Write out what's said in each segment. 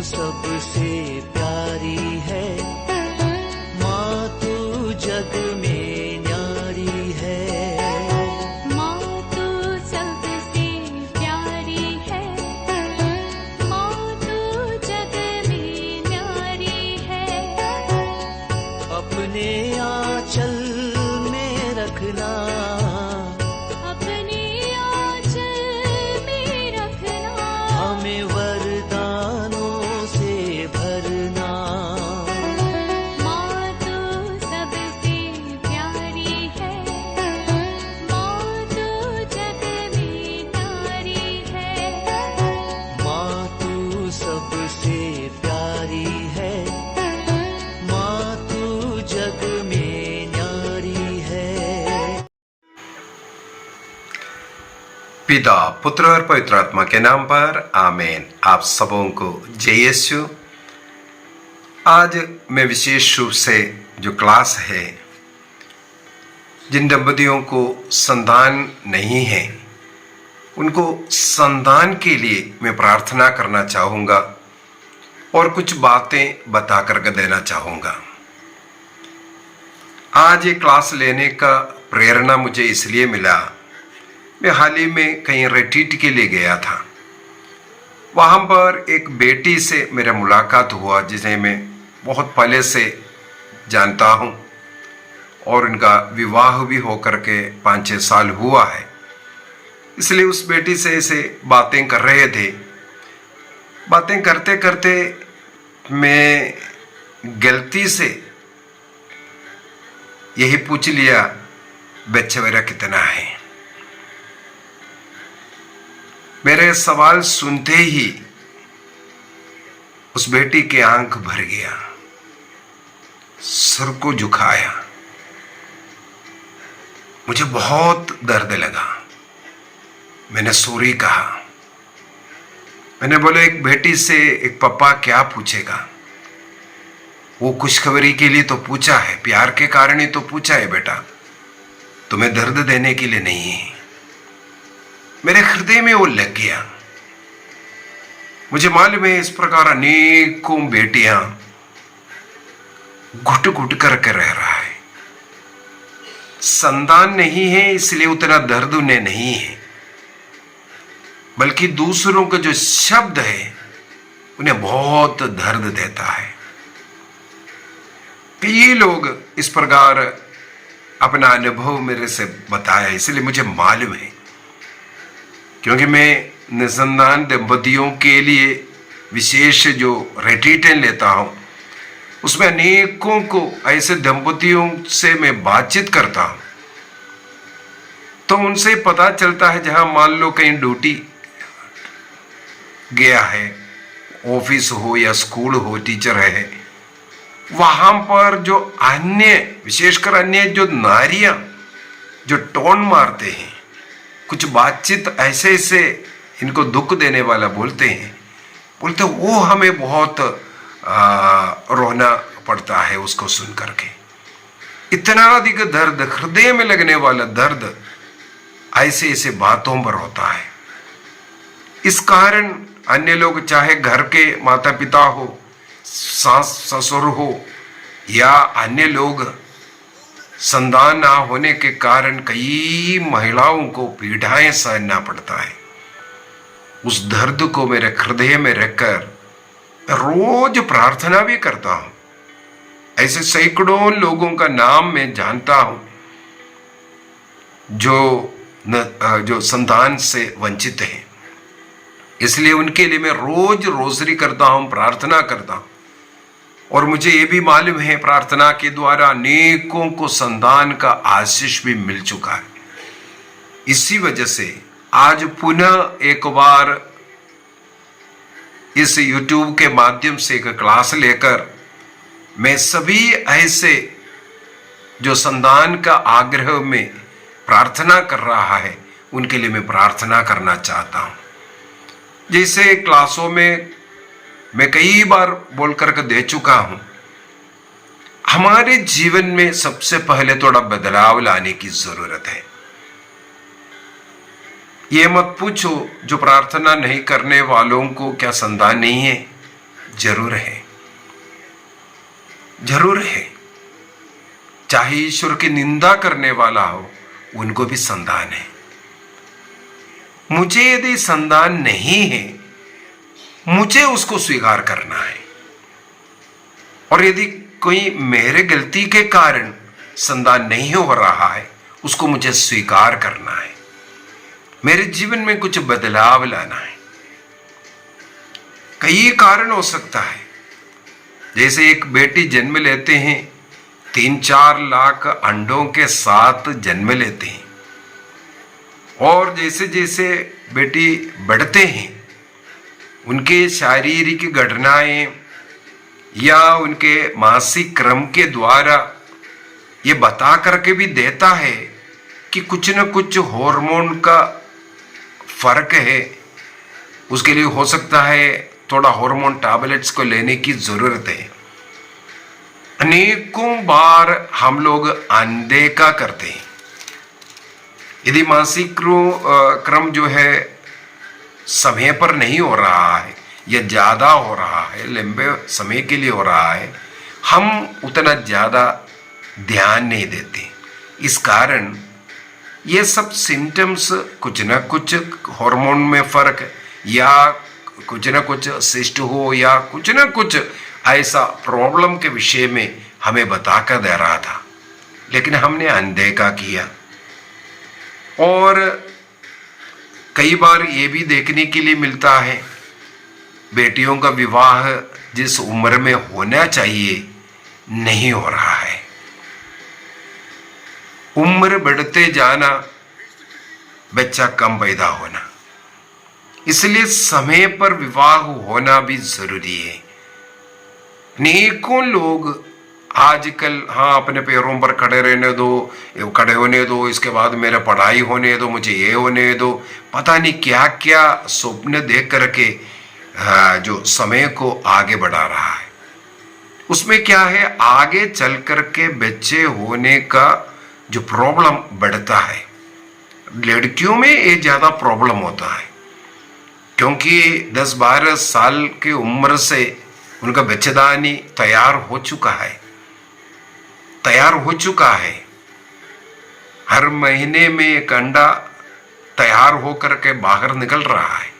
सबसे प्यारी है, माँ तू जग में न्यारी है। माँ तू सबसे प्यारी है, माँ तू जग में न्यारी है। अपने आंचल में रखना, अपने आंचल में रखना, हमें वरदानों से भरना। माँ तू सबसे प्यारी है, माँ तू जग में न्यारी है। माँ तू सबसे प्यारी है, माँ तू जग में न्यारी है। पिता, पुत्र और पवित्र आत्मा के नाम पर आमीन। आप सबों को जय यीशु। आज मैं विशेष रूप से जो क्लास है, जिन दंपतियों को संतान नहीं है उनको संतान के लिए मैं प्रार्थना करना चाहूँगा और कुछ बातें बता करके देना चाहूँगा। आज ये क्लास लेने का प्रेरणा मुझे इसलिए मिला, मैं हाल ही में कहीं रिट्रीट के लिए गया था। वहाँ पर एक बेटी से मेरा मुलाकात हुआ जिसे मैं बहुत पहले से जानता हूँ और उनका विवाह भी होकर के 5-6 साल हुआ है। इसलिए उस बेटी से ऐसे बातें कर रहे थे। बातें करते करते मैं गलती से यही पूछ लिया, बच्चा मेरा कितना है। मेरे सवाल सुनते ही उस बेटी के आंख भर गया, सर को झुकाया। मुझे बहुत दर्द लगा। मैंने सॉरी कहा। मैंने बोला, एक बेटी से एक पापा क्या पूछेगा? वो खुशखबरी के लिए तो पूछा है, प्यार के कारण ही तो पूछा है बेटा, तुम्हें दर्द देने के लिए नहीं है। मेरे हृदय में वो लग गया। मुझे मालूम है इस प्रकार अनेकों बेटियां घुट घुट करके रह रहा है। संतान नहीं है इसलिए उतना दर्द उन्हें नहीं है, बल्कि दूसरों का जो शब्द है उन्हें बहुत दर्द देता है। कई लोग इस प्रकार अपना अनुभव मेरे से बताया, इसलिए मुझे मालूम है, क्योंकि मैं निसंतान दंपतियों के लिए विशेष जो रिट्रीटें लेता हूं, उसमें अनेकों को ऐसे दंपतियों से मैं बातचीत करता हूं, तो उनसे पता चलता है, जहां मान लो कहीं ड्यूटी गया है, ऑफिस हो या स्कूल हो, टीचर है, वहां पर जो अन्य, विशेषकर अन्य जो नारियां जो टोन मारते हैं, कुछ बातचीत ऐसे ऐसे इनको दुख देने वाला बोलते हैं, वो हमें बहुत रोना पड़ता है उसको सुन करके। इतना अधिक दर्द, हृदय में लगने वाला दर्द ऐसे ऐसे बातों पर होता है। इस कारण अन्य लोग, चाहे घर के माता पिता हो, सास ससुर हो या अन्य लोग, संतान ना होने के कारण कई महिलाओं को पीड़ाएं सहना पड़ता है। उस दर्द को मेरे हृदय में रखकर रोज प्रार्थना भी करता हूं। ऐसे सैकड़ों लोगों का नाम मैं जानता हूं जो संतान से वंचित हैं। इसलिए उनके लिए मैं रोज रोजरी करता हूं, प्रार्थना करता हूं। और मुझे ये भी मालूम है, प्रार्थना के द्वारा अनेकों को संतान का आशीष भी मिल चुका है। इसी वजह से आज पुनः एक बार इस YouTube के माध्यम से एक क्लास लेकर मैं सभी ऐसे जो संतान का आग्रह में प्रार्थना कर रहा है, उनके लिए मैं प्रार्थना करना चाहता हूं। जैसे क्लासों में मैं कई बार बोल करके दे चुका हूं, हमारे जीवन में सबसे पहले थोड़ा बदलाव लाने की जरूरत है। ये मत पूछो जो प्रार्थना नहीं करने वालों को क्या संतान नहीं है। जरूर है, जरूर है। चाहे ईश्वर की निंदा करने वाला हो, उनको भी संतान है। मुझे यदि संतान नहीं है, मुझे उसको स्वीकार करना है। और यदि कोई मेरे गलती के कारण संतान नहीं हो रहा है, उसको मुझे स्वीकार करना है। मेरे जीवन में कुछ बदलाव लाना है। कई कारण हो सकता है। जैसे एक बेटी जन्म लेते हैं, 3-4 लाख अंडों के साथ जन्म लेते हैं, और जैसे जैसे बेटी बढ़ते हैं, उनके शारीरिक घटनाएं या उनके मासिक क्रम के द्वारा ये बता करके भी देता है कि कुछ न कुछ हार्मोन का फर्क है। उसके लिए हो सकता है थोड़ा हार्मोन टैबलेट्स को लेने की जरूरत है। अनेकों बार हम लोग अनदेखा करते हैं। यदि मासिक क्रम जो है समय पर नहीं हो रहा है या ज्यादा हो रहा है, लंबे समय के लिए हो रहा है, हम उतना ज्यादा ध्यान नहीं देते। इस कारण ये सब सिम्टम्स कुछ न कुछ हार्मोन में फर्क या कुछ न कुछ सिस्ट हो या कुछ न कुछ ऐसा प्रॉब्लम के विषय में हमें बताकर दे रहा था, लेकिन हमने अनदेखा किया। और कई बार ये भी देखने के लिए मिलता है, बेटियों का विवाह जिस उम्र में होना चाहिए नहीं हो रहा है। उम्र बढ़ते जाना, बच्चा कम पैदा होना, इसलिए समय पर विवाह होना भी जरूरी है। अनेकों लोग आजकल हाँ अपने पैरों पर खड़े रहने दो, खड़े होने दो, इसके बाद मेरा पढ़ाई होने दो, मुझे ये होने दो, पता नहीं क्या क्या स्वप्न देख करके जो समय को आगे बढ़ा रहा है। उसमें क्या है, आगे चल करके बच्चे होने का जो प्रॉब्लम बढ़ता है। लड़कियों में ये ज्यादा प्रॉब्लम होता है, क्योंकि 10-12 साल की उम्र से उनका बच्चेदानी तैयार हो चुका है। हर महीने में एक अंडा तैयार होकर के बाहर निकल रहा है।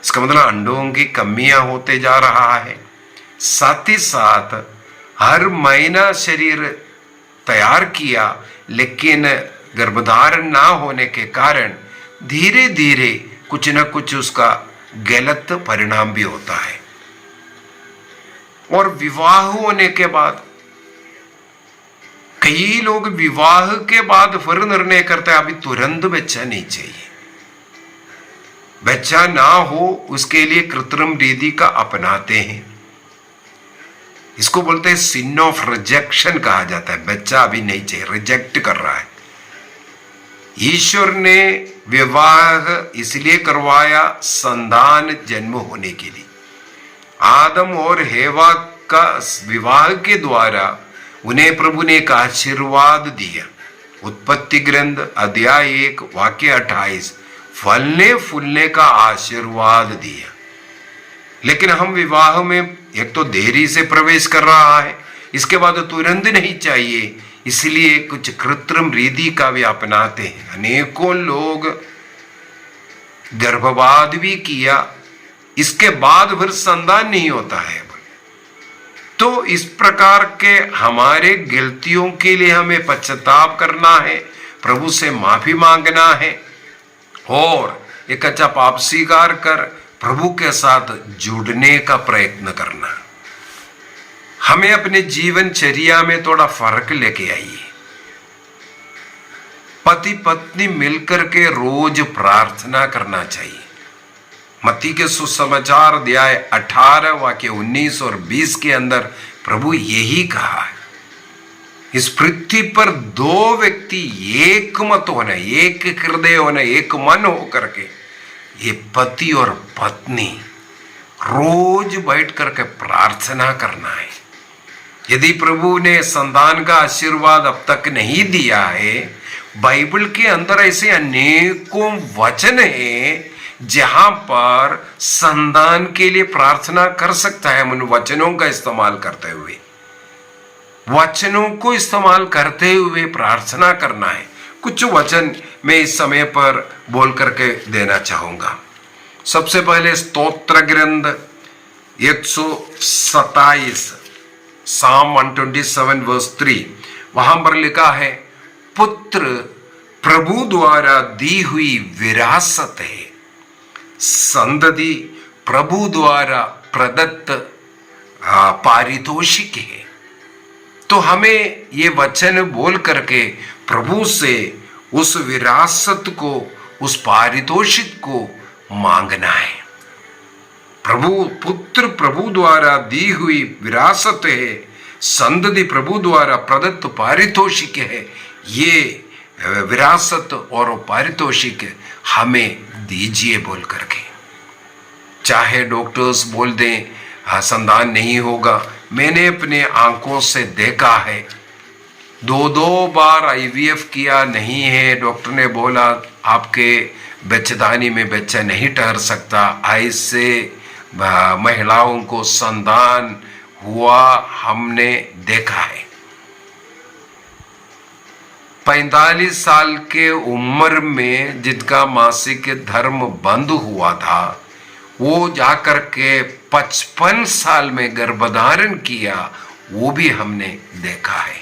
इसका मतलब अंडों की कमियां होते जा रहा है। साथ ही साथ हर महीना शरीर तैयार किया, लेकिन गर्भधारण ना होने के कारण धीरे धीरे कुछ न कुछ उसका गलत परिणाम भी होता है। और विवाह होने के बाद कई लोग विवाह के बाद फिर निर्णय करते हैं अभी तुरंत बच्चा नहीं चाहिए, बच्चा ना हो उसके लिए कृत्रिम रीति का अपनाते हैं। इसको बोलते हैं सिन ऑफ रिजेक्शन कहा जाता है। बच्चा अभी नहीं चाहिए, रिजेक्ट कर रहा है। ईश्वर ने विवाह इसलिए करवाया संतान जन्म होने के लिए। आदम और हेवा का विवाह के द्वारा उन्हें प्रभु ने एक आशीर्वाद दिया। उत्पत्ति ग्रंथ अध्याय 1 वाक्य 28, फलने फूलने का आशीर्वाद दिया। लेकिन हम विवाह में एक तो देरी से प्रवेश कर रहा है, इसके बाद तुरंत नहीं चाहिए, इसलिए कुछ कृत्रिम रीति का भी अपनाते हैं। अनेकों लोग गर्भपात भी किया, इसके बाद फिर संतान नहीं होता है। तो इस प्रकार के हमारे गलतियों के लिए हमें पश्चाताप करना है, प्रभु से माफी मांगना है और एक अच्छा पाप स्वीकार कर प्रभु के साथ जुड़ने का प्रयत्न करना। हमें अपने जीवनचर्या में थोड़ा फर्क लेके आइए। पति पत्नी मिलकर के रोज प्रार्थना करना चाहिए। मत्ती के सुसमाचार अध्याय 18 वाक्य 19 और 20 के अंदर प्रभु यही कहा है, इस पृथ्वी पर 2 व्यक्ति एक मत होना, एक हृदय होना, एक मन होकर के, ये पति और पत्नी रोज बैठ करके प्रार्थना करना है। यदि प्रभु ने संतान का आशीर्वाद अब तक नहीं दिया है, बाइबल के अंदर ऐसे अनेकों वचन हैं जहां पर संतान के लिए प्रार्थना कर सकता है। हम उन वचनों का इस्तेमाल करते हुए, वचनों को इस्तेमाल करते हुए प्रार्थना करना है। कुछ वचन मैं इस समय पर बोल करके देना चाहूंगा। सबसे पहले स्तोत्र ग्रंथ 127 Psalm 127 verse 3, वहां पर लिखा है, पुत्र प्रभु द्वारा दी हुई विरासत है, संतति प्रभु द्वारा प्रदत्त पारितोषिक है। तो हमें ये वचन बोल करके प्रभु से उस विरासत को, उस पारितोषिक को मांगना है। प्रभु पुत्र प्रभु द्वारा दी हुई विरासत है, संतति प्रभु द्वारा प्रदत्त पारितोषिक है। ये विरासत और पारितोषिक हमें दीजिए बोल करके। चाहे डॉक्टर्स बोल दें संतान नहीं होगा, मैंने अपने आंखों से देखा है, 2 बार IVF किया, नहीं है, डॉक्टर ने बोला आपके बच्चेदानी में बच्चा नहीं ठहर सकता। ऐसे महिलाओं को संतान हुआ हमने देखा है। 45 साल के उम्र में जिनका मासिक धर्म बंद हुआ था, वो जाकर के 55 साल में गर्भधारण किया, वो भी हमने देखा है।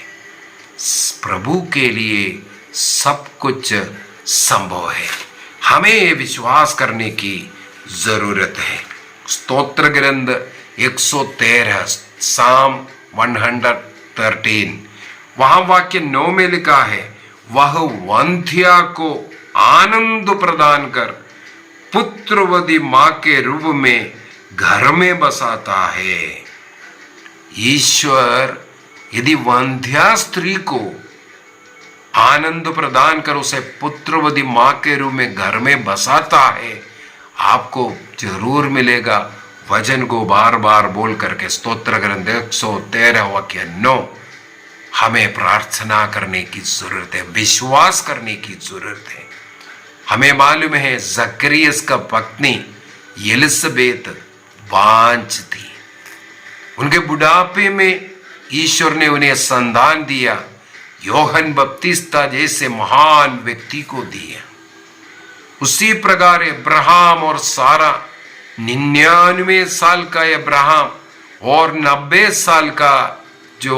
प्रभु के लिए सब कुछ संभव है। हमें ये विश्वास करने की जरूरत है। स्तोत्र ग्रंथ 113 Psalm 113, वहां वाक्य 9 में लिखा है, वह वंध्या को आनंद प्रदान कर पुत्रवती मां के रूप में घर में बसाता है। ईश्वर यदि वंध्या स्त्री को आनंद प्रदान कर उसे पुत्रवती मां के रूप में घर में बसाता है, आपको जरूर मिलेगा। वचन को बार बार बोल करके स्तोत्र ग्रंथ 113 वाक्य 9, हमें प्रार्थना करने की जरूरत है, विश्वास करने की जरूरत है। हमें मालूम है जकरियस का पत्नी एलिसबेत बांझ थी, उनके बुढ़ापे में ईश्वर ने उन्हें संतान दिया, योहन बपतिस्ता जैसे महान व्यक्ति को दिया। उसी प्रकार अब्राहम और सारा, 99 साल का अब्राहम और 90 साल का जो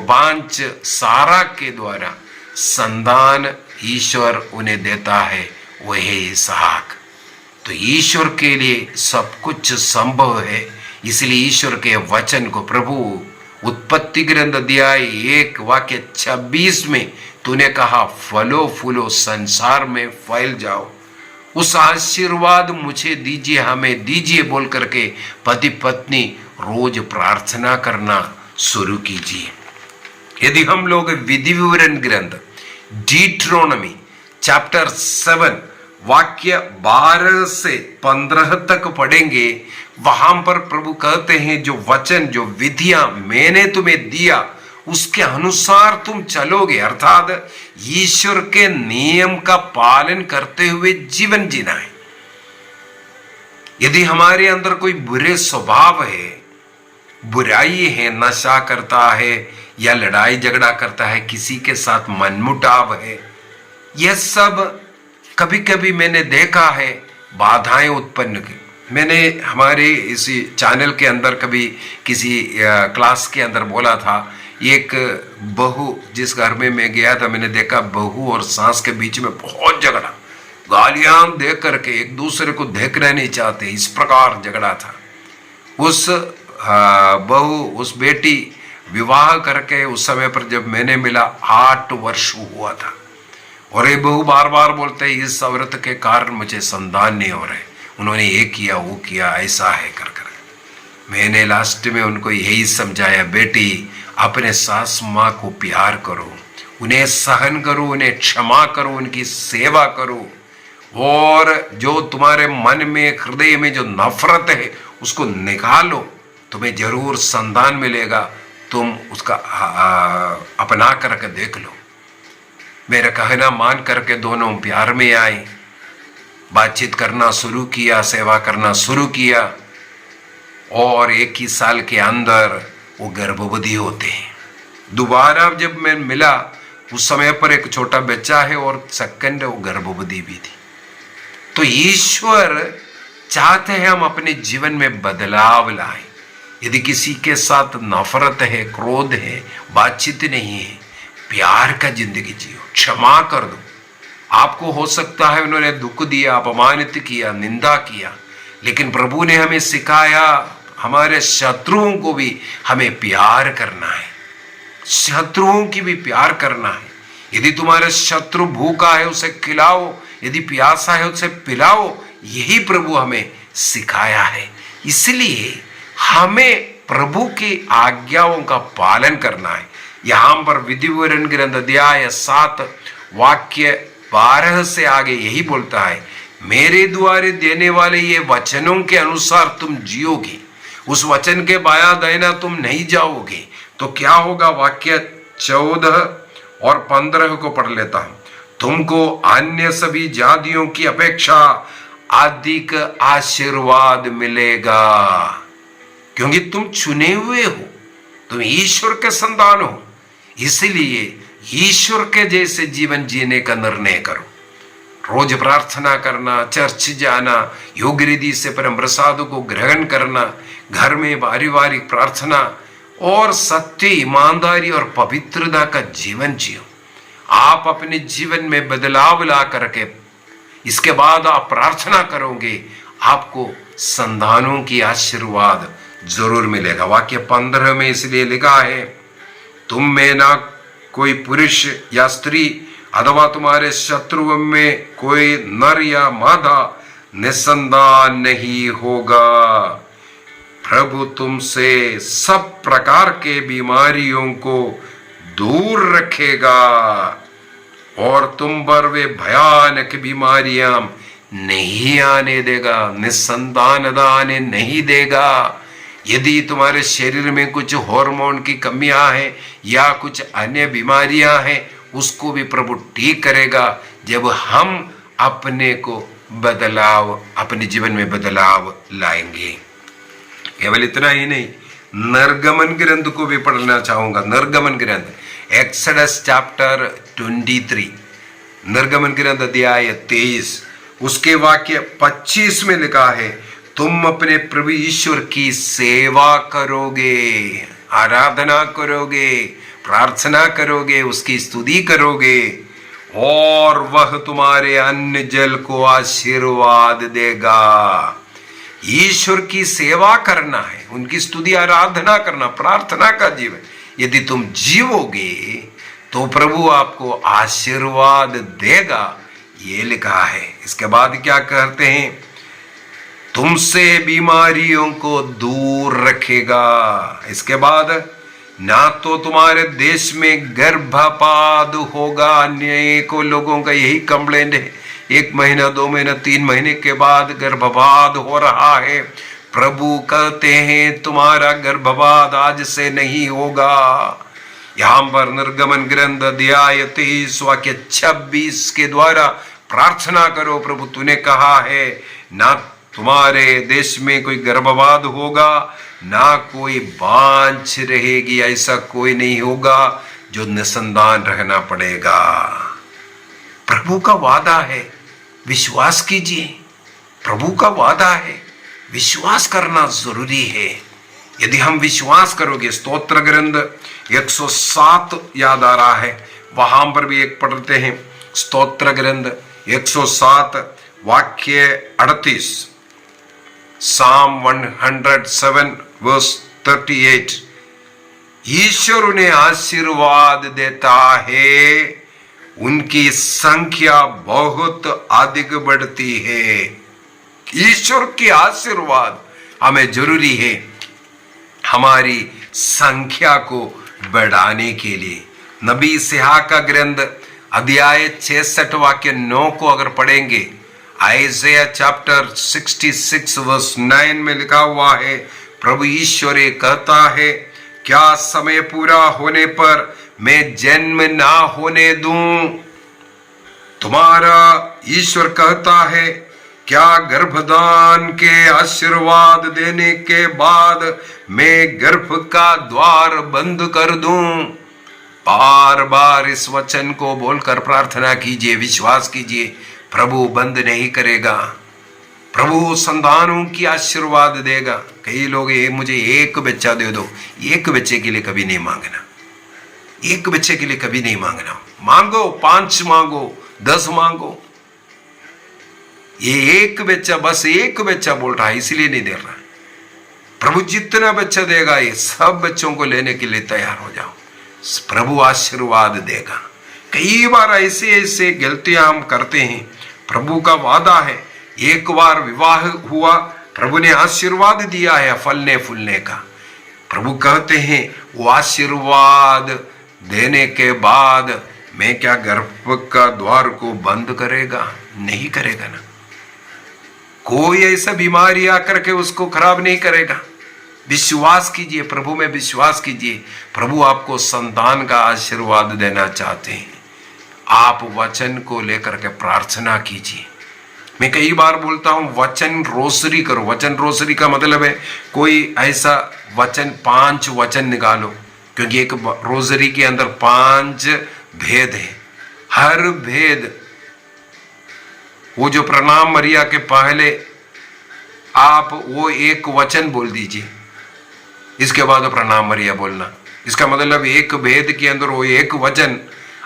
बांझ सारा के द्वारा संतान ईश्वर उन्हें देता है, वह है इसहाक। तो ईश्वर के लिए सब कुछ संभव है। इसलिए ईश्वर के वचन को प्रभु उत्पत्ति ग्रंथ अध्याय 1 वाक्य 26 में तूने कहा, फलो फूलो संसार में फैल जाओ, उस आशीर्वाद मुझे दीजिए, हमें दीजिए बोल करके पति पत्नी रोज प्रार्थना करना शुरू कीजिए। यदि हम लोग विधि विवरण ग्रंथ डिट्रोनॉमी चैप्टर 7 वाक्य 12 से 15 तक पढ़ेंगे, वहां पर प्रभु कहते हैं जो वचन, जो विधियां मैंने तुम्हें दिया उसके अनुसार तुम चलोगे, अर्थात ईश्वर के नियम का पालन करते हुए जीवन जीना है। यदि हमारे अंदर कोई बुरे स्वभाव है, बुराई है, नशा करता है या लड़ाई झगड़ा करता है, किसी के साथ मनमुटाव है, यह सब कभी कभी मैंने देखा है बाधाएं उत्पन्न की। मैंने हमारे इसी चैनल के अंदर कभी किसी क्लास के अंदर बोला था, एक बहू जिस घर में मैं गया था, मैंने देखा बहू और सास के बीच में बहुत झगड़ा, गालियां दे करके एक दूसरे को देखना नहीं चाहते, इस प्रकार झगड़ा था। उस बहू, उस बेटी विवाह करके उस समय पर जब मैंने मिला 8 वर्ष हुआ था, और ये बहू बार बार बोलते हैं इस औरत के कारण मुझे संतान नहीं हो रहे, उन्होंने ये किया वो किया, ऐसा है कर कर। मैंने लास्ट में उनको यही समझाया, बेटी अपने सास माँ को प्यार करो, उन्हें सहन करो, उन्हें क्षमा करो, उनकी सेवा करो, और जो तुम्हारे मन में हृदय में जो नफरत है उसको निकालो, तुम्हें जरूर संतान मिलेगा। तुम उसका अपना करके देख लो। मेरा कहना मान करके दोनों प्यार में आए बातचीत करना शुरू किया, सेवा करना शुरू किया, और 1 ही साल के अंदर वो गर्भवती होते हैं। दोबारा जब मैं मिला उस समय पर एक छोटा बच्चा है और सेकंड वो गर्भवती भी थी। तो ईश्वर चाहते हैं हम अपने जीवन में बदलाव लाएं। यदि किसी के साथ नफरत है, क्रोध है, बातचीत नहीं है, प्यार का जिंदगी जियो, क्षमा कर दो। आपको हो सकता है उन्होंने दुख दिया, अपमानित किया, निंदा किया, लेकिन प्रभु ने हमें सिखाया हमारे शत्रुओं को भी हमें प्यार करना है, शत्रुओं की भी प्यार करना है। यदि तुम्हारे शत्रु भूखा है उसे खिलाओ, यदि प्यासा है उसे पिलाओ, यही प्रभु हमें सिखाया है। इसलिए हमें प्रभु की आज्ञाओं का पालन करना है। यहां पर विधिवरण ग्रंथ अध्याय 7 वाक्य 12 से आगे यही बोलता है, मेरे द्वारे देने वाले ये वचनों के अनुसार तुम जियोगे, उस वचन के बाया दाहिना तुम नहीं जाओगे। तो क्या होगा? वाक्य 14 और 15 को पढ़ लेता हूं। तुमको अन्य सभी जातियों की अपेक्षा अधिक आशीर्वाद मिलेगा, क्योंकि तुम चुने हुए हो, तुम ईश्वर के संतान हो। इसलिए ईश्वर के जैसे जीवन जीने का निर्णय करो। रोज प्रार्थना करना, चर्च जाना, योग रीति से परम प्रसाद को ग्रहण करना, घर में पारिवारिक प्रार्थना और सत्य, ईमानदारी और पवित्रता का जीवन जियो। आप अपने जीवन में बदलाव ला करके इसके बाद आप प्रार्थना करोगे, आपको संतानों की आशीर्वाद जरूर मिलेगा। वाक्य 15 में इसलिए लिखा है, तुम में ना कोई पुरुष या स्त्री अथवा तुम्हारे शत्रुओं में कोई नर या मादा निसंतान नहीं होगा। प्रभु तुमसे सब प्रकार के बीमारियों को दूर रखेगा और तुम पर वे भयानक बीमारियां नहीं आने देगा, निसंतानता आने नहीं देगा। यदि तुम्हारे शरीर में कुछ हार्मोन की कमियां हैं या कुछ अन्य बीमारियां हैं, उसको भी प्रभु ठीक करेगा जब हम अपने को बदलाव, अपने जीवन में बदलाव लाएंगे। केवल इतना ही नहीं, निर्गमन ग्रंथ को भी पढ़ना चाहूंगा। निर्गमन ग्रंथ एक्सोडस चैप्टर 23, निर्गमन ग्रंथ अध्याय 23 उसके वाक्य 25 में लिखा है, तुम अपने प्रभु ईश्वर की सेवा करोगे, आराधना करोगे, प्रार्थना करोगे, उसकी स्तुति करोगे और वह तुम्हारे अन्न जल को आशीर्वाद देगा। ईश्वर की सेवा करना है, उनकी स्तुति आराधना करना, प्रार्थना का जीवन यदि तुम जीवोगे तो प्रभु आपको आशीर्वाद देगा, ये लिखा है। इसके बाद क्या कहते हैं, तुमसे बीमारियों को दूर रखेगा। इसके बाद ना तो तुम्हारे देश में गर्भपात होगा। अनेकों लोगों का यही कंप्लेंट है, 1 महीना 2 महीना 3 महीने के बाद गर्भपात हो रहा है। प्रभु कहते हैं तुम्हारा गर्भपात आज से नहीं होगा। यहां पर निर्गमन ग्रंथ अध्याय 23 वाक्य 26 के द्वारा प्रार्थना करो, प्रभु तूने कहा है ना तुम्हारे देश में कोई गर्भपात होगा, ना कोई बांझ रहेगी, ऐसा कोई नहीं होगा जो निसंतान रहना पड़ेगा। प्रभु का वादा है, विश्वास कीजिए। प्रभु का वादा है, विश्वास करना जरूरी है। यदि हम विश्वास करोगे, स्तोत्र ग्रंथ 107 याद आ रहा है, वहां पर भी एक पढ़ते हैं। स्तोत्र ग्रंथ 107 वाक्य 38, Psalm 107 verse 38, ईश्वर उन्हें आशीर्वाद देता है, उनकी संख्या बहुत अधिक बढ़ती है। ईश्वर की आशीर्वाद हमें जरूरी है हमारी संख्या को बढ़ाने के लिए। नबी सिहा का ग्रंथ अध्याय 66 वाक्य 9 को अगर पढ़ेंगे, आइज़ाया चैप्टर 66 वर्स 9 में लिखा हुआ है, प्रभु ईश्वर ये कहता है, क्या समय पूरा होने पर मैं जन्म ना होने दूं? तुम्हारा ईश्वर कहता है, क्या गर्भदान के आशीर्वाद देने के बाद मैं गर्भ का द्वार बंद कर दूं? बार बार इस वचन को बोलकर प्रार्थना कीजिए, विश्वास कीजिए, प्रभु बंद नहीं करेगा। प्रभु संतानों की आशीर्वाद देगा। कई लोग मुझे एक बच्चा दे दो, एक बच्चे के लिए कभी नहीं मांगना, एक बच्चे के लिए कभी नहीं मांगना। मांगो, 5 मांगो, 10 मांगो। ये एक बच्चा, बस एक बच्चा बोल रहा है इसलिए नहीं दे रहा है। प्रभु जितना बच्चा देगा ये सब बच्चों को लेने के लिए तैयार हो जाओ, प्रभु आशीर्वाद देगा। कई बार ऐसे ऐसे गलतियां हम करते हैं। प्रभु का वादा है, एक बार विवाह हुआ, प्रभु ने आशीर्वाद दिया है फलने फूलने का। प्रभु कहते हैं वो आशीर्वाद देने के बाद मैं क्या गर्भ का द्वार को बंद करेगा? नहीं करेगा ना। कोई ऐसा बीमारी आकर के उसको खराब नहीं करेगा। विश्वास कीजिए, प्रभु में विश्वास कीजिए। प्रभु आपको संतान का आशीर्वाद देना चाहते हैं। आप वचन को लेकर के प्रार्थना कीजिए। मैं कई बार बोलता हूं वचन रोसरी करो। वचन रोसरी का मतलब है कोई ऐसा वचन, 5 वचन निकालो, क्योंकि एक रोजरी के अंदर 5 भेद है। हर भेद, वो जो प्रणाम मरिया के पहले आप वो एक वचन बोल दीजिए, इसके बाद प्रणाम मरिया बोलना। इसका मतलब एक भेद के अंदर वो एक वचन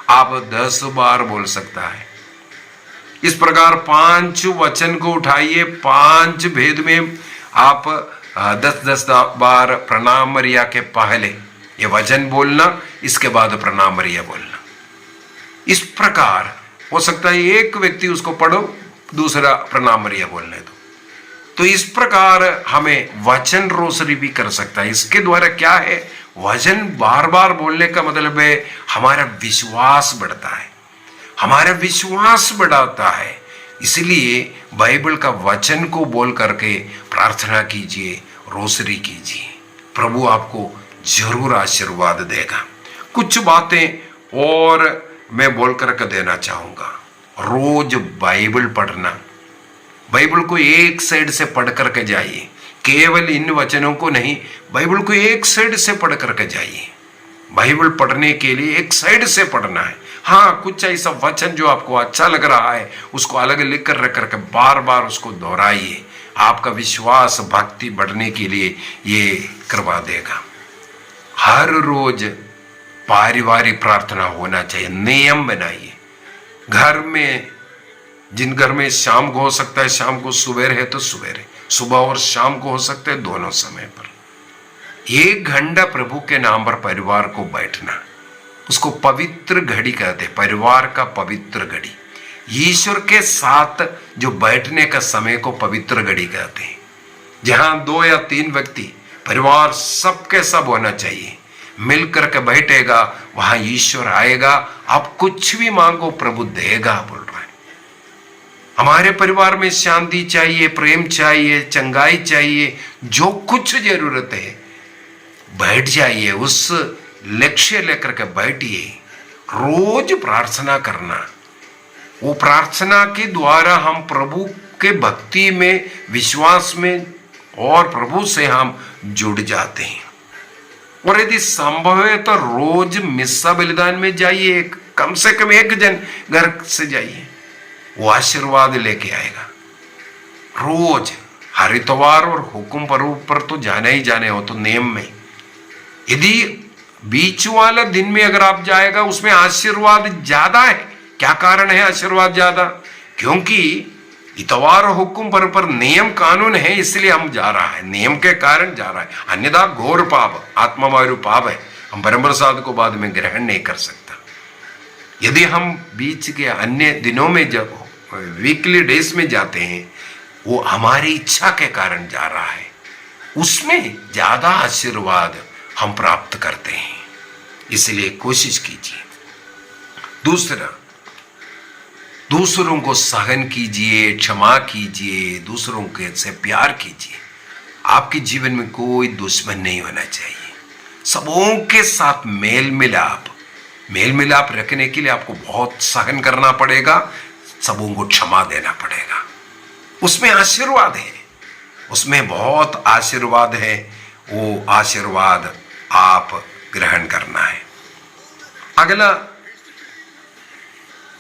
आप 10 बार बोल सकता है। इस प्रकार 5 वचन को उठाइए, 5 भेद में आप 10-10 बार प्रणाम मरिया के पहले ये वचन बोलना, इसके बाद प्रणाम मरिया बोलना। इस प्रकार हो सकता है एक व्यक्ति उसको पढ़ो, दूसरा प्रणाम मरिया बोलने दो। तो इस प्रकार हमें वचन रोसरी भी कर सकता है। इसके द्वारा क्या है, वचन बार बार बोलने का मतलब है हमारा विश्वास बढ़ता है, हमारा विश्वास बढ़ाता है। इसलिए बाइबल का वचन को बोल करके प्रार्थना कीजिए, रोसरी कीजिए, प्रभु आपको जरूर आशीर्वाद देगा। कुछ बातें और मैं बोल करके देना चाहूंगा। रोज बाइबल पढ़ना, बाइबल को एक साइड से पढ़ करके जाइए, केवल इन वचनों को नहीं, बाइबल को एक साइड से पढ़ करके जाइए। बाइबल पढ़ने के लिए एक साइड से पढ़ना है। हाँ, कुछ ऐसा वचन जो आपको अच्छा लग रहा है उसको अलग लिख कर रख करके बार बार उसको दोहराइए। आपका विश्वास, भक्ति बढ़ने के लिए ये करवा देगा। हर रोज पारिवारिक प्रार्थना होना चाहिए, नियम बनाइए। घर में, जिन घर में शाम को हो सकता है शाम को, सवेरे है तो सवेरे, सुबह और शाम को हो सकता है, दोनों समय पर 1 घंटा प्रभु के नाम पर परिवार को बैठना, उसको पवित्र घड़ी कहते हैं, परिवार का पवित्र घड़ी। ईश्वर के साथ जो बैठने का समय को पवित्र घड़ी कहते हैं, जहां 2 या 3 व्यक्ति, परिवार सबके सब होना चाहिए, मिलकर के बैठेगा, वहां ईश्वर आएगा। आप कुछ भी मांगो प्रभु देगा, बोल रहा है। हमारे परिवार में शांति चाहिए, प्रेम चाहिए, चंगाई चाहिए, जो कुछ जरूरत है बैठ जाइए, उस लक्ष्य लेकर के बैठिए। रोज प्रार्थना करना, वो प्रार्थना के द्वारा हम प्रभु के भक्ति में, विश्वास में और प्रभु से हम जुड़ जाते हैं। और यदि संभव है तो रोज मिस्सा बलिदान में जाइए, कम से कम 1 जन घर से जाइए, वो आशीर्वाद लेके आएगा। रोज हर इतवार और हुक्म पर्व पर तो जाना ही जाने हो, तो नियम में। यदि बीच वाला दिन में अगर आप जाएगा उसमें आशीर्वाद ज्यादा है। क्या कारण है आशीर्वाद ज्यादा? क्योंकि इतवार और हुक्म पर्व पर नियम कानून है, इसलिए हम जा रहा है, नियम के कारण जा रहा है। अन्यथा घोर पाप, आत्मावायु पाप है, हम परम प्रसाद को बाद में ग्रहण नहीं कर सकता। यदि हम बीच के अन्य दिनों में, जब वीकली डेज में जाते हैं, वो हमारी इच्छा के कारण जा रहा है, उसमें ज्यादा आशीर्वाद हम प्राप्त करते हैं। इसलिए कोशिश कीजिए। दूसरा, दूसरों को सहन कीजिए, क्षमा कीजिए, दूसरों के से प्यार कीजिए। आपके जीवन में कोई दुश्मन नहीं होना चाहिए। सबों के साथ मेल मिलाप रखने के लिए आपको बहुत सहन करना पड़ेगा, सबों को क्षमा देना पड़ेगा। उसमें आशीर्वाद है, उसमें बहुत आशीर्वाद है। वो आशीर्वाद आप ग्रहण करना है। अगला,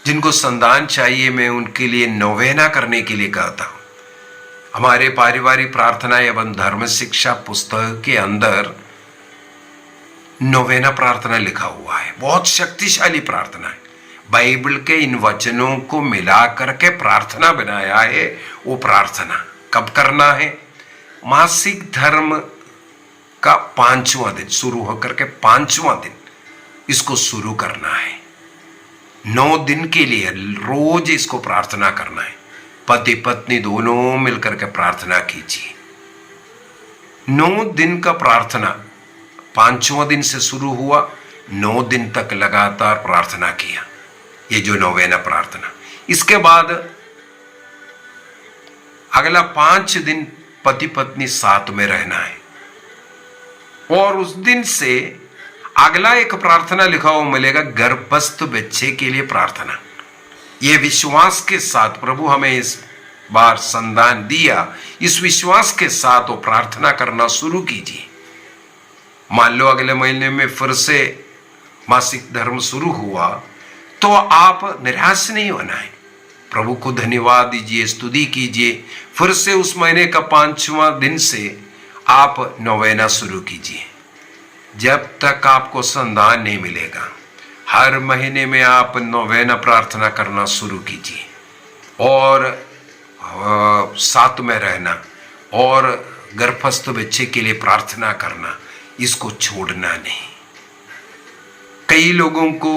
जिनको संतान चाहिए, मैं उनके लिए नोवेना करने के लिए कहता हूं। हमारे पारिवारिक प्रार्थना एवं धर्म शिक्षा पुस्तक के अंदर नोवेना प्रार्थना लिखा हुआ है। बहुत शक्तिशाली प्रार्थना है। बाइबल के इन वचनों को मिला करके प्रार्थना बनाया है। वो प्रार्थना कब करना है? मासिक धर्म का 5वां दिन शुरू होकर के 5वां दिन इसको शुरू करना है। 9 दिन के लिए रोज इसको प्रार्थना करना है। पति पत्नी दोनों मिलकर के प्रार्थना कीजिए। 9 दिन का प्रार्थना 5वां दिन से शुरू हुआ, 9 दिन तक लगातार प्रार्थना किया। ये जो नोवेना प्रार्थना, इसके बाद अगला 5 दिन पति पत्नी साथ में रहना है। और उस दिन से अगला एक प्रार्थना लिखा हुआ मिलेगा, गर्भस्थ बच्चे के लिए प्रार्थना। ये विश्वास के साथ, प्रभु हमें इस बार संतान दिया, इस विश्वास के साथ वो प्रार्थना करना शुरू कीजिए। मान लो अगले महीने में फिर से मासिक धर्म शुरू हुआ तो आप निराश नहीं होना है। प्रभु को धन्यवाद दीजिए, स्तुति कीजिए। फिर से उस महीने का 5वां दिन से आप नोवेना शुरू कीजिए। जब तक आपको संतान नहीं मिलेगा, हर महीने में आप नोवेना प्रार्थना करना शुरू कीजिए और साथ में रहना और गर्भस्थ बच्चे के लिए प्रार्थना करना, इसको छोड़ना नहीं। कई लोगों को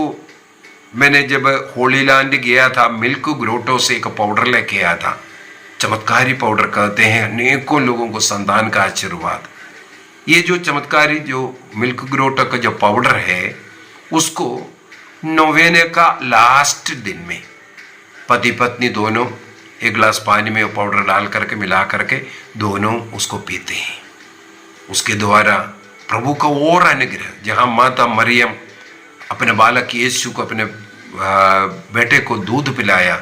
मैंने जब होली लैंड गया था, मिल्क ग्रोटो से एक पाउडर लेके आया था, चमत्कारी पाउडर कहते हैं। अनेकों लोगों को संतान का आशीर्वाद। ये जो चमत्कारी जो मिल्क ग्रोटो का जो पाउडर है, उसको नोवेने का लास्ट दिन में पति पत्नी दोनों एक गिलास पानी में वो पाउडर डाल करके मिला करके दोनों उसको पीते हैं। उसके द्वारा प्रभु का और अनुग्रह, जहाँ माता मरियम अपने बालक यीशु को, अपने बेटे को दूध पिलाया,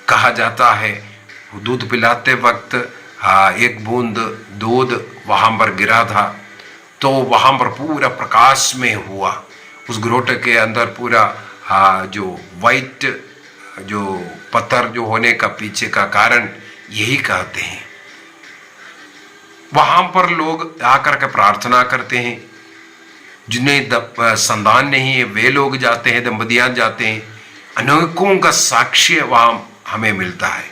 कहा जाता है दूध पिलाते वक्त एक बूंद दूध वहाँ पर गिरा था तो वहाँ पर पूरा प्रकाश में हुआ। उस ग्रोटे के अंदर पूरा जो वाइट जो पत्थर जो होने का पीछे का कारण यही कहते हैं। वहाँ पर लोग आकर के प्रार्थना करते हैं। जिन्हें संतान नहीं है वे लोग जाते हैं, दंपतियां जाते हैं। अनेकों का साक्ष्य वहां हमें मिलता है।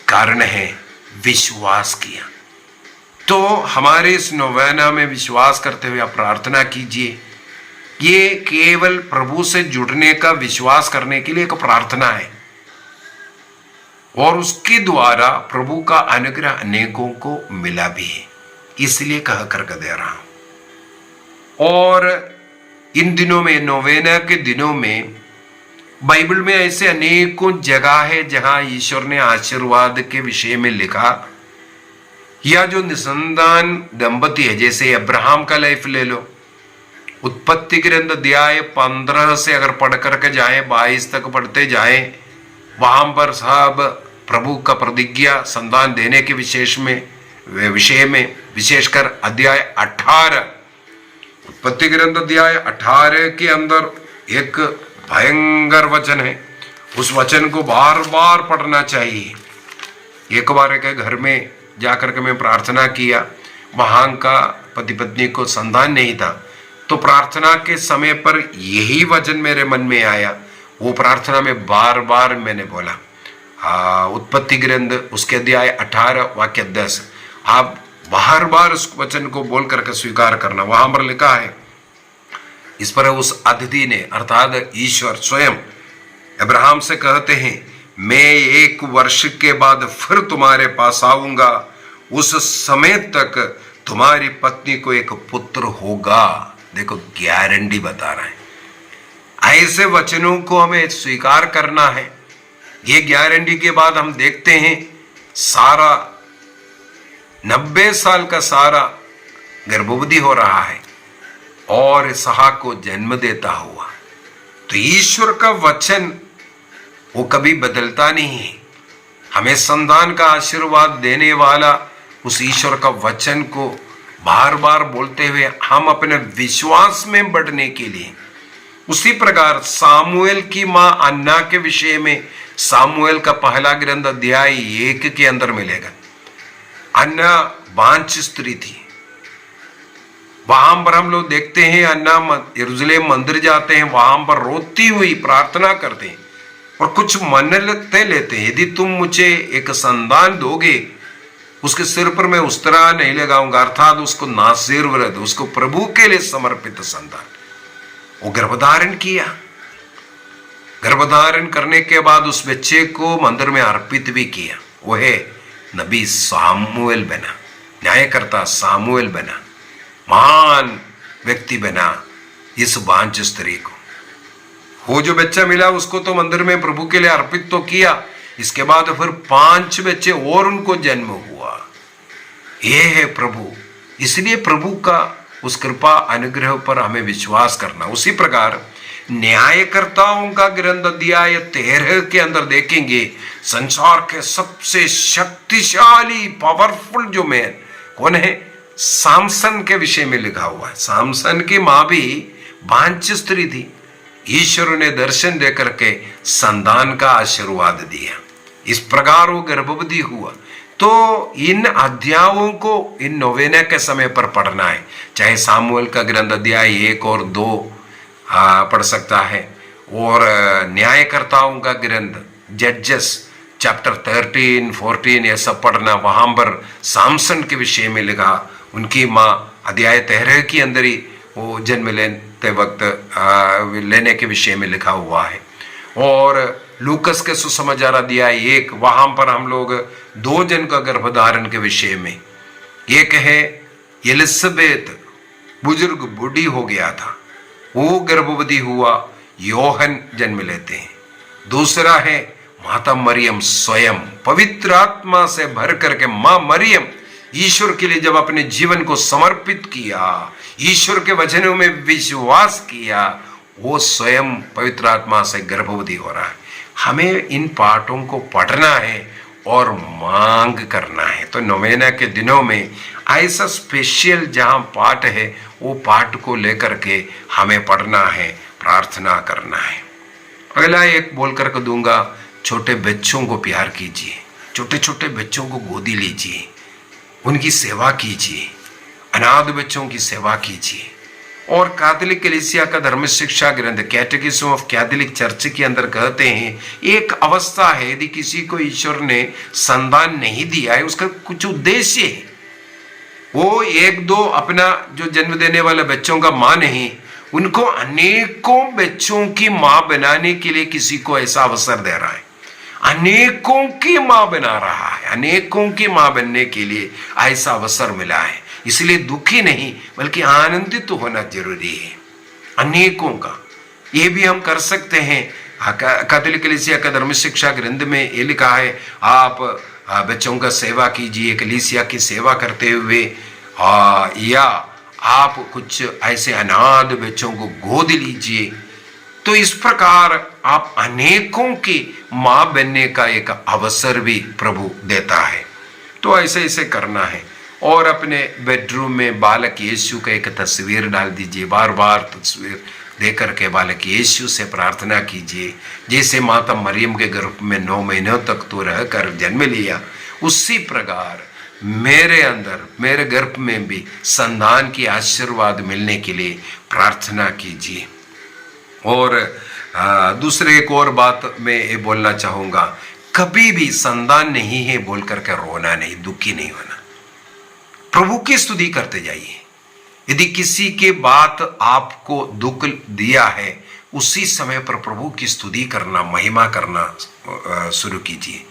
कारण है विश्वास किया। तो हमारे इस नोवेना में विश्वास करते हुए आप प्रार्थना कीजिए। ये केवल प्रभु से जुड़ने का विश्वास करने के लिए एक प्रार्थना है और उसके द्वारा प्रभु का अनुग्रह अनेकों को मिला भी है, इसलिए कह करके दे रहा हूं। और इन दिनों में, नोवेना के दिनों में, बाइबल में ऐसे अनेकों जगह है जहां ईश्वर ने आशीर्वाद के विषय में लिखा। या जो निसंतान दंपति है, जैसे अब्राहम का लाइफ ले लो, उत्पत्ति ग्रंथ अध्याय 15 से अगर पढ़ करके जाए 22 तक पढ़ते जाए, वहां पर सब प्रभु का प्रतिज्ञा संतान देने के विषय में विशेषकर अध्याय 18, उत्पत्ति ग्रंथ अध्याय 18 के अंदर एक भयंकर वचन है। उस वचन को बार बार पढ़ना चाहिए। एक बार के घर में जाकर के मैं प्रार्थना किया, वहां का पति पत्नी को संतान नहीं था, तो प्रार्थना के समय पर यही वचन मेरे मन में आया। वो प्रार्थना में बार बार मैंने बोला, उत्पत्ति ग्रंथ उसके अध्याय 18 वाक्य 10, आप बार बार उस वचन को बोल करके स्वीकार करना। वहां पर लिखा है, इस पर उस अतिथि ने अर्थात ईश्वर स्वयं अब्राहम से कहते हैं, मैं 1 वर्ष के बाद फिर तुम्हारे पास आऊंगा, उस समय तक तुम्हारी पत्नी को एक पुत्र होगा। देखो गारंटी बता रहा है। ऐसे वचनों को हमें स्वीकार करना है। ये गारंटी के बाद हम देखते हैं सारा 90 साल का सारा गर्भवती हो रहा है और इसहाक को जन्म देता हुआ। तो ईश्वर का वचन वो कभी बदलता नहीं है। हमें संतान का आशीर्वाद देने वाला उस ईश्वर का वचन को बार बार बोलते हुए हम अपने विश्वास में बढ़ने के लिए, उसी प्रकार सामुएल की मां अन्ना के विषय में सामुएल का पहला ग्रंथ अध्याय 1 के अंदर मिलेगा। अन्ना बांझ स्त्री थी। वहां पर हम लोग देखते हैं अन्ना यरूशलेम मंदिर जाते हैं, वहां पर रोती हुई प्रार्थना करते हैं और कुछ मन्नतें लेते हैं। यदि तुम मुझे एक संतान दोगे, उसके सिर पर मैं उस्तरा नहीं लगाऊंगा, अर्थात उसको नासिर व्रत, उसको प्रभु के लिए समर्पित संतान। वो गर्भधारण किया। गर्भधारण करने के बाद उस बच्चे को मंदिर में अर्पित भी किया। वो है नबी सामुएल बना, न्यायकर्ता सामुएल बना, महान व्यक्ति बना इस बांझ स्त्री को। वो जो बच्चा मिला उसको तो मंदिर में प्रभु के लिए अर्पित तो किया, इसके बाद फिर 5 बच्चे और उनको जन्म हुआ। ये है प्रभु। इसलिए प्रभु का उस कृपा अनुग्रह पर हमें विश्वास करना। उसी प्रकार न्यायकर्ताओं का ग्रंथ अध्याय 13 के अंदर देखेंगे, संसार के सबसे शक्तिशाली पावरफुल जो मैन कौन है, सामसन के विषय में लिखा हुआ है। सामसन की मां भी बांझ स्त्री थी। ईश्वर ने दर्शन देकर के संतान का आशीर्वाद दिया। इस प्रकार वो गर्भवती हुआ। तो इन अध्यायों को इन नोवेना के समय पर पढ़ना है। चाहे सामुएल का ग्रंथ अध्याय 1 और 2 पढ़ सकता है, और न्यायकर्ताओं का ग्रंथ जजेस चैप्टर 13, 14 ये सब पढ़ना। वहां पर सामसन के विषय में लिखा, उनकी माँ अध्याय 13 के अंदर ही वो जन्म लेते वक्त लेने के विषय में लिखा हुआ है। और लूकस के सुसमाचार अध्याय 1, वहां पर हम लोग 2 जन का गर्भधारण के विषय में, एक है एलिसबेत, बुजुर्ग बूढ़ी हो गया था, वो गर्भवती हुआ, योहन जन्म लेते हैं। दूसरा है माता मरियम स्वयं पवित्र आत्मा से भर करके मां मरियम ईश्वर के लिए जब अपने जीवन को समर्पित किया, ईश्वर के वचनों में विश्वास किया, वो स्वयं पवित्र आत्मा से गर्भवती हो रहा है। हमें इन पाठों को पढ़ना है और मांग करना है। तो नोवेना के दिनों में ऐसा स्पेशल जहां पाठ है, वो पाठ को लेकर के हमें पढ़ना है, प्रार्थना करना है। पहला एक बोल करके दूंगा, छोटे बच्चों को प्यार कीजिए, छोटे छोटे बच्चों को गोदी लीजिए, उनकी सेवा कीजिए, अनाथ बच्चों की सेवा कीजिए। और कैथोलिक कलीसिया का धर्म शिक्षा ग्रंथ कैटेकिज्म ऑफ कैथोलिक चर्च के अंदर कहते हैं, एक अवस्था है यदि किसी को ईश्वर ने संतान नहीं दिया है, उसका कुछ उद्देश्य है। वो 1-2 अपना जो जन्म देने वाले बच्चों का मां नहीं, उनको अनेकों बच्चों की मां बनाने के लिए किसी को ऐसा अवसर दे रहा है, अनेकों की मां बना रहा है, अनेकों की मां बनने के लिए ऐसा अवसर मिला है। इसलिए दुखी नहीं बल्कि आनंदित तो होना जरूरी है अनेकों का। ये भी हम कर सकते हैं। कैथोलिक कलीसिया का धर्म शिक्षा ग्रंथ में ये लिखा है, आप बच्चों का सेवा कीजिए कलीसिया की सेवा करते हुए, या आप कुछ ऐसे अनाथ बच्चों को गोद लीजिए। तो इस प्रकार आप अनेकों की मां बनने का एक अवसर भी प्रभु देता है। तो ऐसे ऐसे करना है। और अपने बेडरूम में बालक यीशु का एक तस्वीर डाल दीजिए, बार बार तस्वीर देकर के बालक यीशु से प्रार्थना कीजिए। जैसे माता मरियम के गर्भ में 9 महीनों तक तो रहकर जन्म लिया, उसी प्रकार मेरे अंदर मेरे गर्भ में भी संतान की आशीर्वाद मिलने के लिए प्रार्थना कीजिए। और दूसरे एक और बात मैं ये बोलना चाहूँगा, कभी भी संतान नहीं है बोल करके रोना नहीं, दुखी नहीं होना, प्रभु की स्तुति करते जाइए। यदि किसी के बात आपको दुख दिया है, उसी समय पर प्रभु की स्तुति करना, महिमा करना शुरू कीजिए।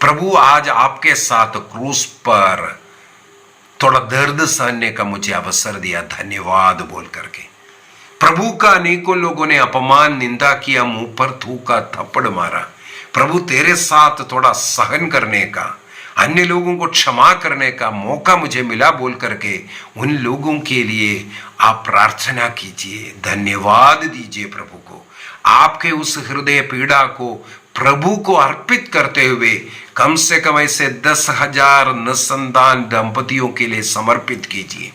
प्रभु आज आपके साथ क्रूस पर थोड़ा दर्द सहने का मुझे अवसर दिया, धन्यवाद बोल करके। प्रभु का अनेकों लोगों ने अपमान निंदा किया, मुंह पर थूका, थप्पड़ मारा, प्रभु तेरे साथ थोड़ा सहन करने का, अन्य लोगों को क्षमा करने का मौका मुझे मिला बोल करके उन लोगों के लिए आप प्रार्थना कीजिए, धन्यवाद दीजिए प्रभु को। आपके उस हृदय पीड़ा को प्रभु को अर्पित करते हुए कम से कम ऐसे 10,000 निसंतान दंपतियों के लिए समर्पित कीजिए।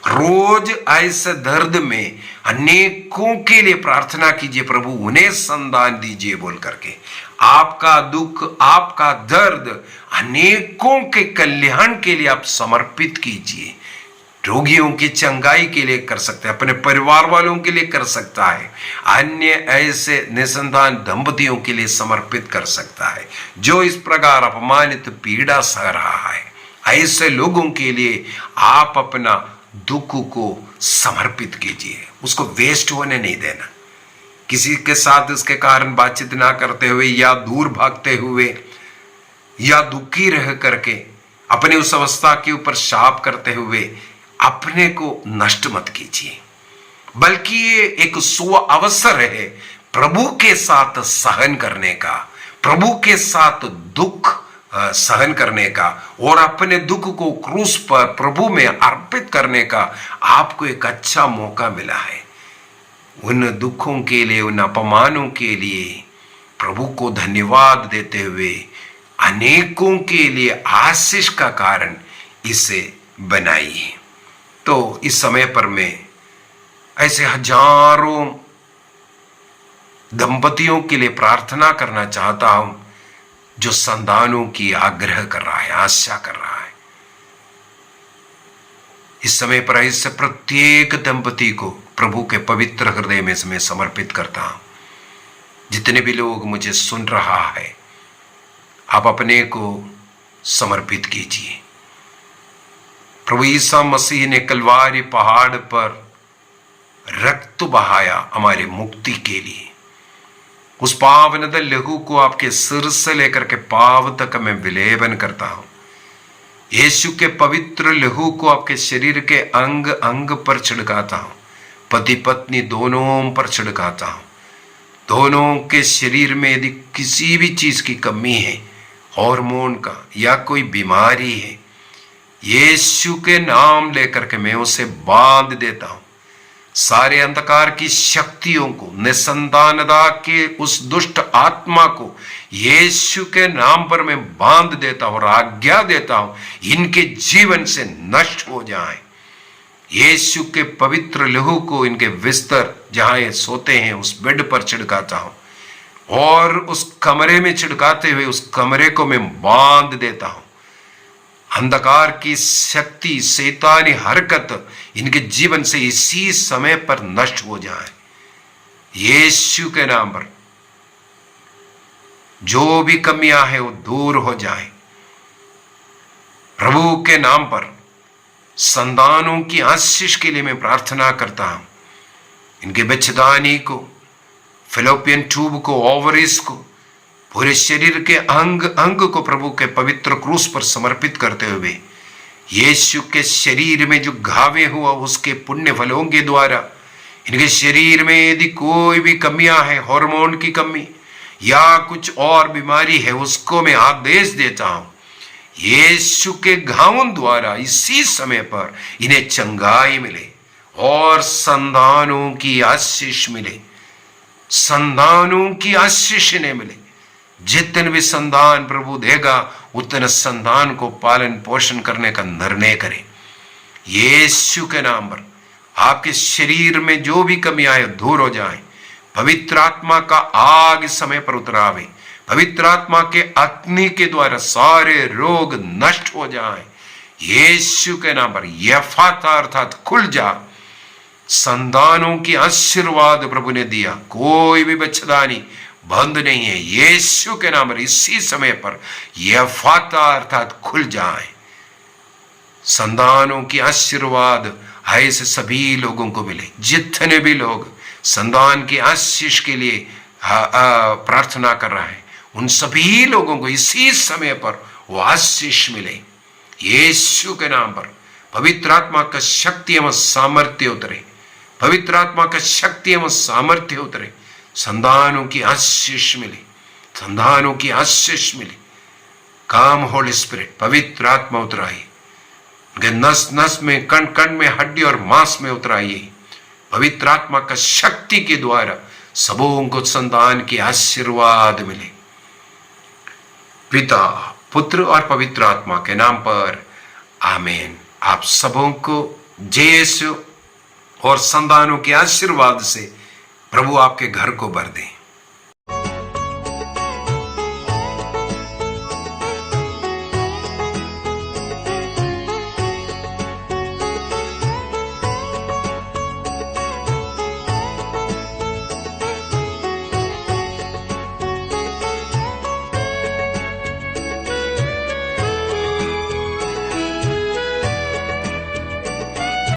रोज ऐसे दर्द में अनेकों के लिए प्रार्थना कीजिए, प्रभु उन्हें संतान दीजिए बोल करके। आपका दुख, आपका दर्द अनेकों के कल्याण के लिए आप समर्पित कीजिए। रोगियों की चंगाई के लिए कर सकते हैं, अपने परिवार वालों के लिए कर सकता है, अन्य ऐसे निसंतान दंपतियों के लिए समर्पित कर सकता है जो इस प्रकार अपमानित पीड़ा सह रहा है। ऐसे लोगों के लिए आप अपना दुख को समर्पित कीजिए, उसको वेस्ट होने नहीं देना। किसी के साथ इसके कारण बातचीत ना करते हुए या दूर भागते हुए या दुखी रह करके अपनी उस अवस्था के ऊपर शाप करते हुए अपने को नष्ट मत कीजिए, बल्कि ये एक सु अवसर है प्रभु के साथ सहन करने का, प्रभु के साथ दुख सहन करने का और अपने दुख को क्रूस पर प्रभु में अर्पित करने का आपको एक अच्छा मौका मिला है। उन दुखों के लिए, उन अपमानों के लिए प्रभु को धन्यवाद देते हुए अनेकों के लिए आशीष का कारण इसे बनाइए। तो इस समय पर मैं ऐसे हजारों दंपतियों के लिए प्रार्थना करना चाहता हूं जो संतानों की आग्रह कर रहा है, आशा कर रहा है। इस समय पर ऐसे प्रत्येक दंपति को प्रभु के पवित्र हृदय में मैं समर्पित करता हूं। जितने भी लोग मुझे सुन रहा है, आप अपने को समर्पित कीजिए। प्रभु ईसा मसीह ने कलवारी पहाड़ पर रक्त बहाया हमारे मुक्ति के लिए। उस पावन लहू को आपके सिर से लेकर के पाव तक मैं विलेपन करता हूं। यीशु के पवित्र लहू को आपके शरीर के अंग अंग पर छिड़काता हूं, पति पत्नी दोनों पर छिड़काता हूं। दोनों के शरीर में यदि किसी भी चीज की कमी है, हार्मोन का या कोई बीमारी है, यीशु के नाम लेकर के मैं उसे बांध देता हूं। सारे अंधकार की शक्तियों को, निसंतानता के उस दुष्ट आत्मा को यीशु के नाम पर मैं बांध देता हूं और आज्ञा देता हूं इनके जीवन से नष्ट हो जाएं। यीशु के पवित्र लहू को इनके बिस्तर जहां ये सोते हैं उस बेड पर छिड़काता हूं और उस कमरे में छिड़काते हुए उस कमरे को मैं बांध देता हूं। अंधकार की शक्ति, शैतानी हरकत इनके जीवन से इसी समय पर नष्ट हो जाए। यीशु के नाम पर जो भी कमियां हैं वो दूर हो जाए। प्रभु के नाम पर संतानों की आशीष के लिए मैं प्रार्थना करता हूं। इनके बच्चेदानी को, फिलोपियन ट्यूब को, ओवरीज को, पूरे शरीर के अंग अंग को प्रभु के पवित्र क्रूस पर समर्पित करते हुए यीशु के शरीर में जो घावे हुआ उसके पुण्य फलों के द्वारा इनके शरीर में यदि कोई भी कमियां है, हार्मोन की कमी या कुछ और बीमारी है, उसको मैं आदेश देता हूं। यीशु के घावों द्वारा इसी समय पर इन्हें चंगाई मिले और संतानों की आशीष मिले, संतानों की आशीष इन्हें मिले। जितने भी संतान प्रभु देगा उतने संतान को पालन पोषण करने का निर्णय करें। यीशु के नाम पर आपके शरीर में जो भी कमियां आए दूर हो जाए। पवित्र आत्मा का आग इस समय पर उतरावे। पवित्र आत्मा के अग्नि के द्वारा सारे रोग नष्ट हो जाए। यीशु के नाम पर यफाता अर्थात खुल जा। संतानों की आशीर्वाद प्रभु ने दिया, कोई भी बच्चेदानी बंद नहीं है। यीशु के नाम पर इसी समय पर यफाता अर्थात खुल जाए। संतानों की आशीर्वाद ऐसे सभी लोगों को मिले। जितने भी लोग संतान की आशीष के लिए प्रार्थना कर रहे हैं उन सभी लोगों को इसी समय पर वो आशीष मिले। यीशु के नाम पर पवित्र आत्मा का शक्ति एवं सामर्थ्य उतरे। पवित्र आत्मा का शक्ति एवं सामर्थ्य उतरे। संतानों की आशीष मिले, संतानों की आशीष मिले। काम होली स्पिरिट, पवित्र आत्मा उतराइए। नस नस में, कण कण में, हड्डी और मांस में उतराइए। पवित्र आत्मा का शक्ति के द्वारा सबों को संतान की आशीर्वाद मिले। पिता, पुत्र और पवित्र आत्मा के नाम पर आमीन। आप सबों को जय यीशु और संतानों के आशीर्वाद से प्रभु आपके घर को भर दे।